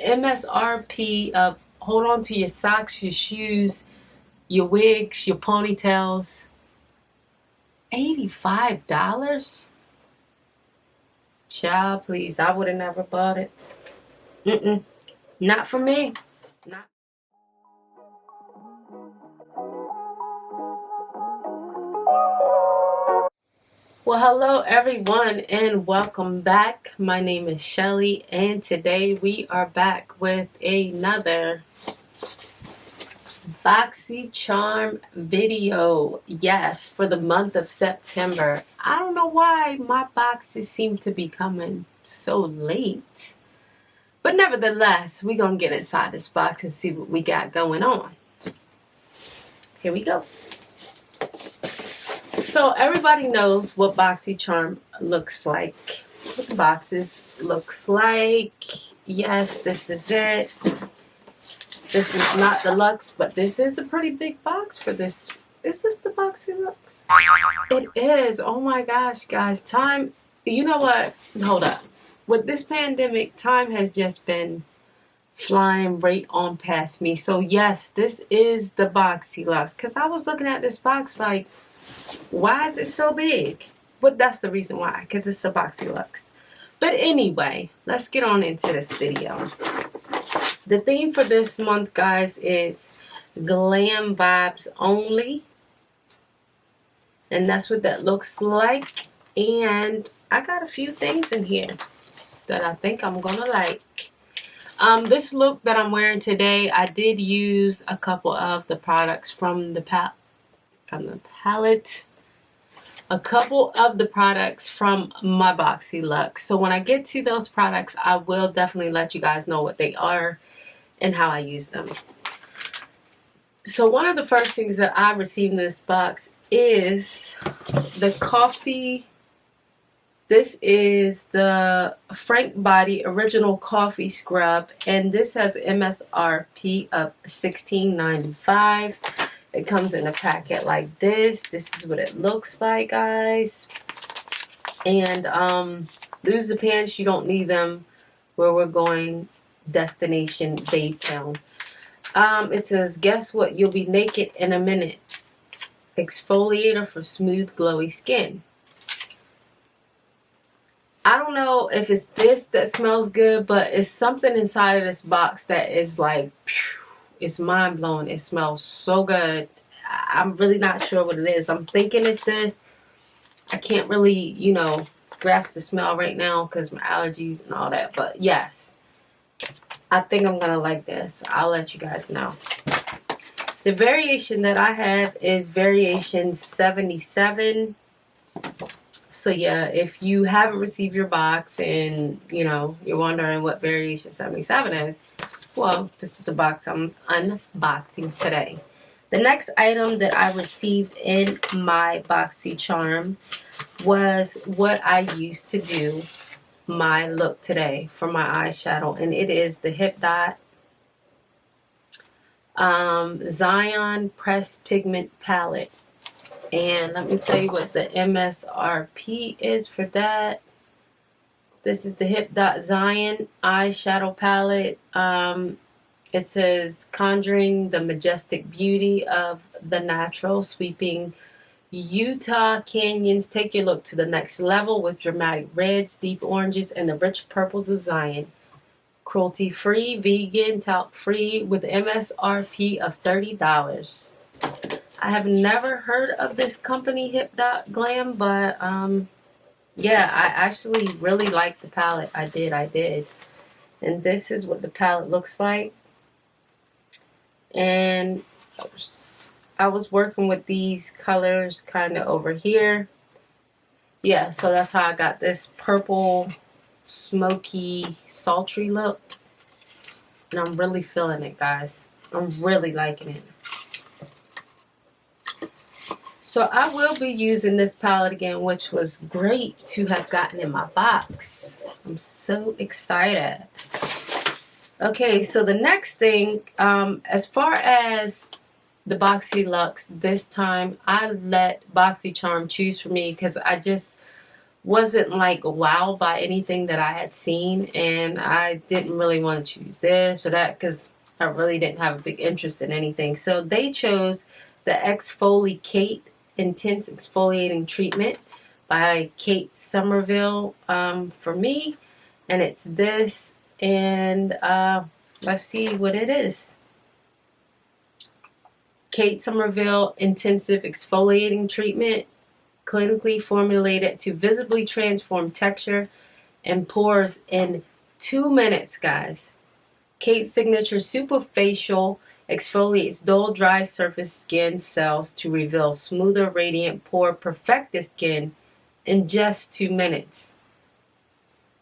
MSRP of hold on to your socks, your shoes, your wigs, your ponytails. $85? Child, please. I would have never bought it. Not for me. Not. Well, hello everyone and welcome back. My name is Shelly and today we are back with another BoxyCharm video. Yes, for the month of September. I don't know why my boxes seem to be coming so late. But nevertheless, we're going to get inside this box and see what we got going on. Here we go. So everybody knows what BoxyCharm looks like. What the boxes looks like. Yes, this is it. This is not deluxe, but this is a pretty big box for this. Is this the Boxyluxe? It is. Oh my gosh, guys. Time, you know what? Hold up. With this pandemic, time has just been flying right on past me. So yes, this is the Boxyluxe. Because I was looking at this box like, why is it so big? But that's the reason why, because it's a Boxyluxe. But anyway, let's get on into this video. The theme for this month, guys, is glam vibes only. And that's what that looks like. And I got a few things in here that I think I'm going to like. This look that I'm wearing today, I did use a couple of the products from the palette. A couple of the products from my Boxyluxe. So when I get to those products, I will definitely let you guys know what they are and how I use them. So one of the first things that I received in this box is the coffee. This is the Frank Body Original Coffee Scrub, and this has MSRP of $16.95. It comes in a packet like this. This is what it looks like, guys. And lose the pants, you don't need them. Where we're going, destination Babe Town. It says, guess what? You'll be naked in a minute. Exfoliator for smooth, glowy skin. I don't know if it's this that smells good, but it's something inside of this box that is like, phew, it's mind-blowing. It smells so good. I'm really not sure what it is. I'm thinking it's this. I can't really, you know, grasp the smell right now because my allergies and all that. But yes, I think I'm going to like this. I'll let you guys know. The variation that I have is variation 77. So yeah, if you haven't received your box and, you know, you're wondering what variation 77 is, well, this is the box I'm unboxing today. The next item that I received in my BoxyCharm was what I used to do my look today for my eyeshadow, and it is the Hip Dot Zion Pressed Pigment Palette. And let me tell you what the MSRP is for that. This is the Hip Dot Zion eyeshadow palette. It says, conjuring the majestic beauty of the natural, sweeping Utah canyons. Take your look to the next level with dramatic reds, deep oranges, and the rich purples of Zion. Cruelty-free, vegan, talc-free, with MSRP of $30. I have never heard of this company, Hip Dot Glam, but yeah, I actually really like the palette. I did. And this is what the palette looks like. And I was working with these colors kind of over here. Yeah, so that's how I got this purple, smoky, sultry look. And I'm really feeling it, guys. I'm really liking it. So I will be using this palette again, which was great to have gotten in my box. I'm so excited. Okay, so the next thing, as far as the Boxyluxe, this time I let BoxyCharm choose for me because I just wasn't like wowed by anything that I had seen, and I didn't really want to choose this or that because I really didn't have a big interest in anything. So they chose the Exfoliate Intense Exfoliating Treatment by Somerville for me, and it's this, and let's see what it is. Somerville Intensive Exfoliating Treatment, clinically formulated to visibly transform texture and pores in 2 minutes, guys. Kate's signature superfacial exfoliates dull, dry surface skin cells to reveal smoother, radiant, pore perfected skin in just 2 minutes.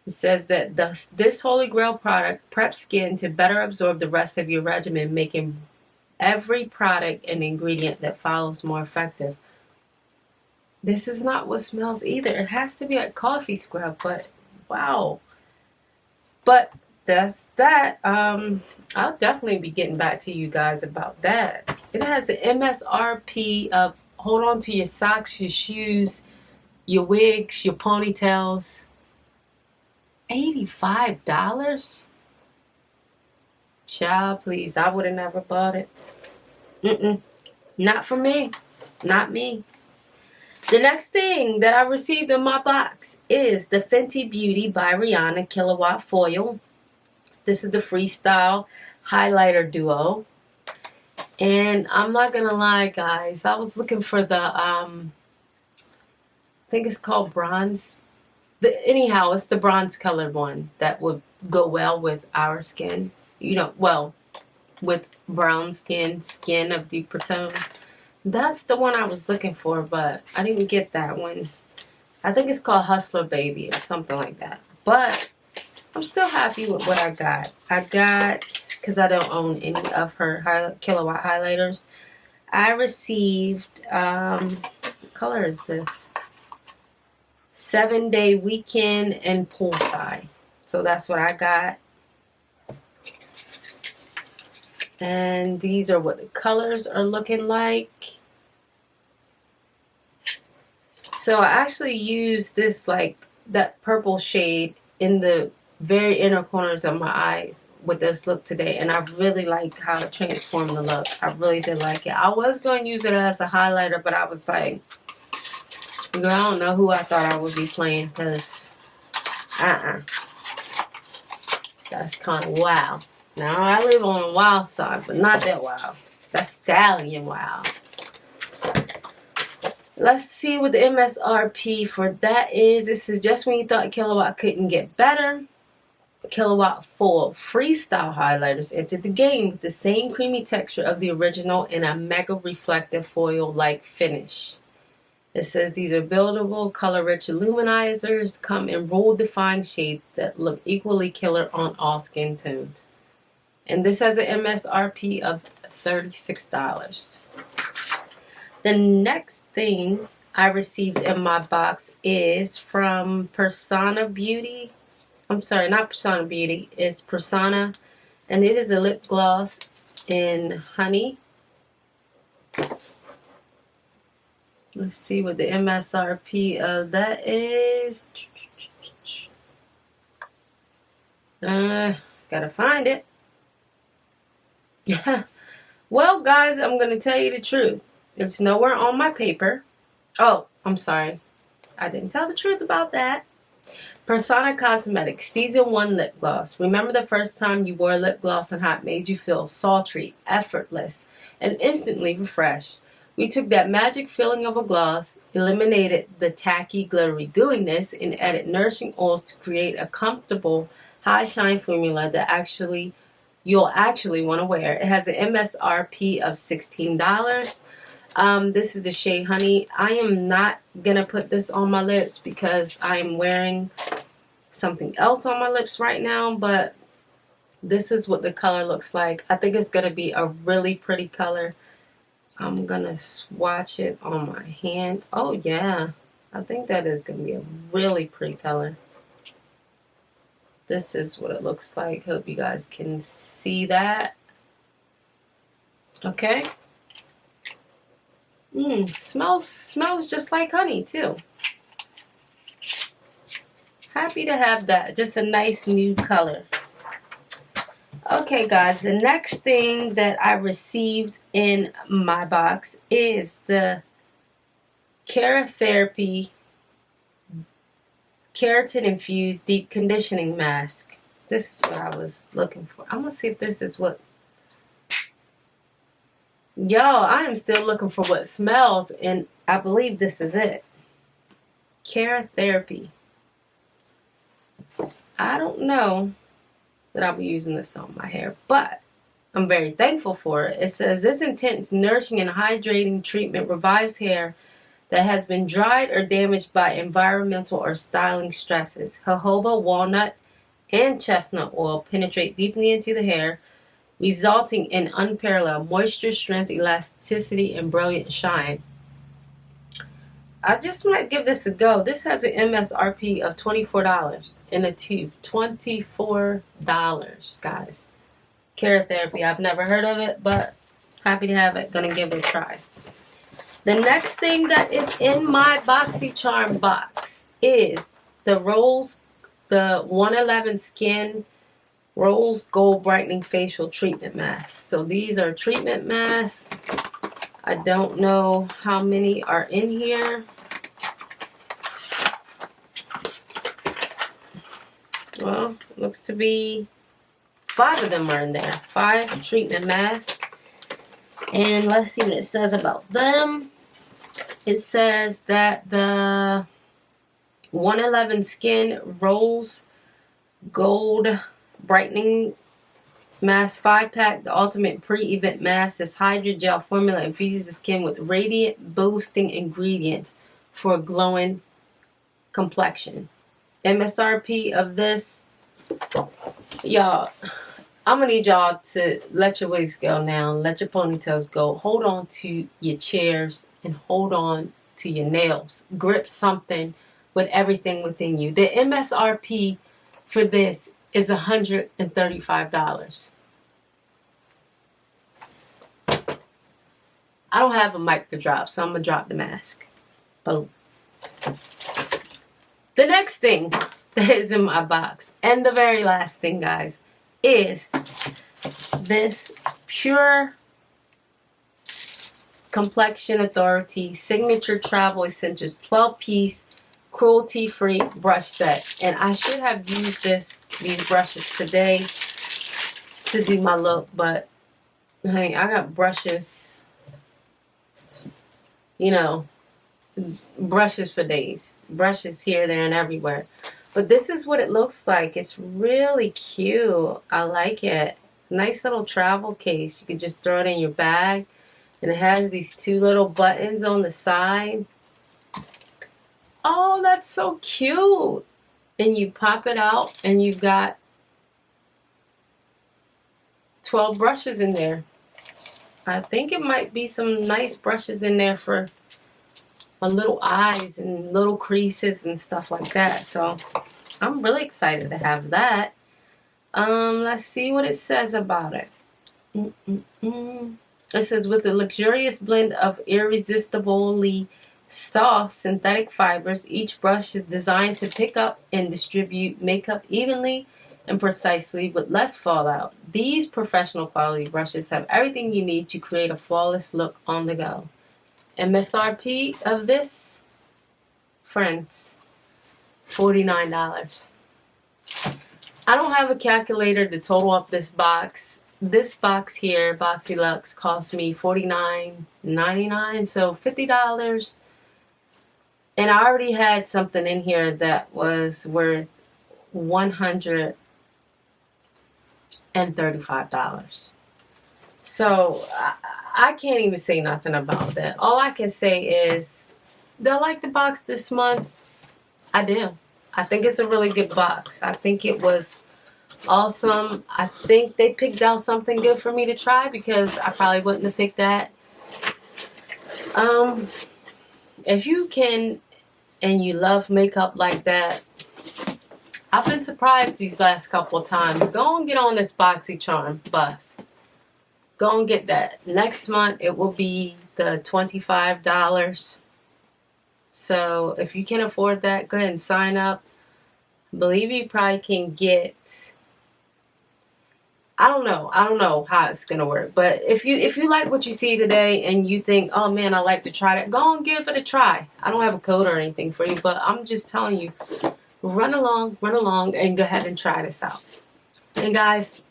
It says that this Holy Grail product preps skin to better absorb the rest of your regimen, making every product and ingredient that follows more effective. This is not what smells either. It has to be a coffee scrub, but wow. But that's that. I'll definitely be getting back to you guys about that. It has an MSRP of, hold on to your socks, your shoes, your wigs, your ponytails. $85? Child, please. I would have never bought it. Not for me. Not me. The next thing that I received in my box is the Fenty Beauty by Rihanna Kilowatt Foil. This is the Freestyle Highlighter Duo. And I'm not going to lie, guys. I was looking for the, I think it's called bronze. Anyhow, it's the bronze colored one that would go well with our skin. You know, well, with brown skin of deeper tone. That's the one I was looking for, but I didn't get that one. I think it's called Hustler Baby or something like that. But I'm still happy with what I got. I got, because I don't own any of her Kilowatt highlighters, I received, what color is this? 7-Day Weekend and Poolside. So that's what I got. And these are what the colors are looking like. So I actually used this, like, that purple shade in the very inner corners of my eyes with this look today. And I really like how it transformed the look. I really did like it. I was going to use it as a highlighter, but I was like, girl, I don't know who I thought I would be playing, because, that's kind of wild. Now, I live on the wild side, but not that wild. That's stallion wild. Let's see what the MSRP for that is. This is just when you thought Kilowatt couldn't get better. Kilowatt Full Freestyle highlighters entered the game with the same creamy texture of the original and a mega reflective foil-like finish. It says these are buildable, color-rich illuminizers, come in rule-defined shades that look equally killer on all skin tones. And this has an MSRP of $36. The next thing I received in my box is from Persona Beauty. I'm sorry, not Persona Beauty. It's Persona. And it is a lip gloss in honey. Let's see what the MSRP of that is. Gotta find it. Well, guys, I'm going to tell you the truth. It's nowhere on my paper. Oh, I'm sorry. I didn't tell the truth about that. Persona Cosmetics Season 1 Lip Gloss. Remember the first time you wore lip gloss and how it made you feel sultry, effortless, and instantly refreshed? We took that magic feeling of a gloss, eliminated the tacky, glittery gooiness, and added nourishing oils to create a comfortable, high shine formula that you'll actually want to wear. It has an MSRP of $16. This is the shade Honey. I am not going to put this on my lips because I am wearing something else on my lips right now, but this is what the color looks like. I think it's going to be a really pretty color. I'm going to swatch it on my hand. Oh, yeah. I think that is going to be a really pretty color. This is what it looks like. Hope you guys can see that. Okay. Smells just like honey, too. happy to have that. Just a nice new color. Okay, guys, the next thing that I received in my box is the Keratin Infused Deep Conditioning Mask. This is what I was looking for. I'm going to see if this is what... Yo, I am still looking for what smells, and I believe this is it. Keratin. I don't know that I'll be using this on my hair, but I'm very thankful for it. It says, this intense, nourishing, and hydrating treatment revives hair that has been dried or damaged by environmental or styling stresses. Jojoba, walnut, and chestnut oil penetrate deeply into the hair, resulting in unparalleled moisture, strength, elasticity, and brilliant shine. I just might give this a go. This has an MSRP of $24 in a tube. $24, guys. Keratin. I've never heard of it, but happy to have it. Gonna give it a try. The next thing that is in my BoxyCharm box is the 111 Skin Rose Gold Brightening Facial Treatment Mask. So these are treatment masks. I don't know how many are in here. Well, looks to be 5 of them are in there. 5 treatment masks. And let's see what it says about them. It says that the 111 Skin Rose Gold Brightening Mask 5-pack, the ultimate pre-event mask. This hydrogel formula infuses the skin with radiant boosting ingredients for a glowing complexion. MSRP of this, y'all, I'm gonna need y'all to let your wigs go now, let your ponytails go, hold on to your chairs and hold on to your nails. Grip something with everything within you. The MSRP for this is $135. I don't have a mic to drop, so I'm gonna drop the mask. Boom. The next thing that is in my box, and the very last thing, guys, is this Pure Complexion Authority Signature Travel Essentials 12-piece cruelty-free brush set. And I should have used these brushes today to do my look, but honey, I got brushes, you know, brushes for days. Brushes here, there, and everywhere. But this is what it looks like. It's really cute. I like it. Nice little travel case. You could just throw it in your bag. And it has these 2 little buttons on the side. Oh, that's so cute. And you pop it out and you've got 12 brushes in there. I think it might be some nice brushes in there for my little eyes and little creases and stuff like that. So I'm really excited to have that. Let's see what it says about it. It says, with a luxurious blend of irresistibly soft synthetic fibers, each brush is designed to pick up and distribute makeup evenly and precisely with less fallout. These professional quality brushes have everything you need to create a flawless look on the go. MSRP of this, friends, $49. I don't have a calculator to total up this box. This box here, Boxyluxe, cost me $49.99, so $50. And I already had something in here that was worth $135. So I can't even say nothing about that. All I can say is, do I like the box this month? I do. I think it's a really good box. I think it was awesome. I think they picked out something good for me to try, because I probably wouldn't have picked that. If you can and you love makeup like that, I've been surprised these last couple of times. Go and get on this BoxyCharm bus. Go and get that. Next month it will be the $25. So if you can afford that, go ahead and sign up. believe you probably can get, I don't know how it's gonna work, but if you like what you see today and you think, oh man, I like to try that, go and give it a try. I don't have a code or anything for you, but I'm just telling you, run along and go ahead and try this out. And guys,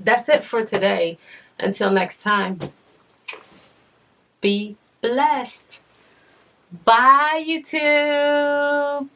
that's it for today. Until next time, be blessed. Bye, YouTube.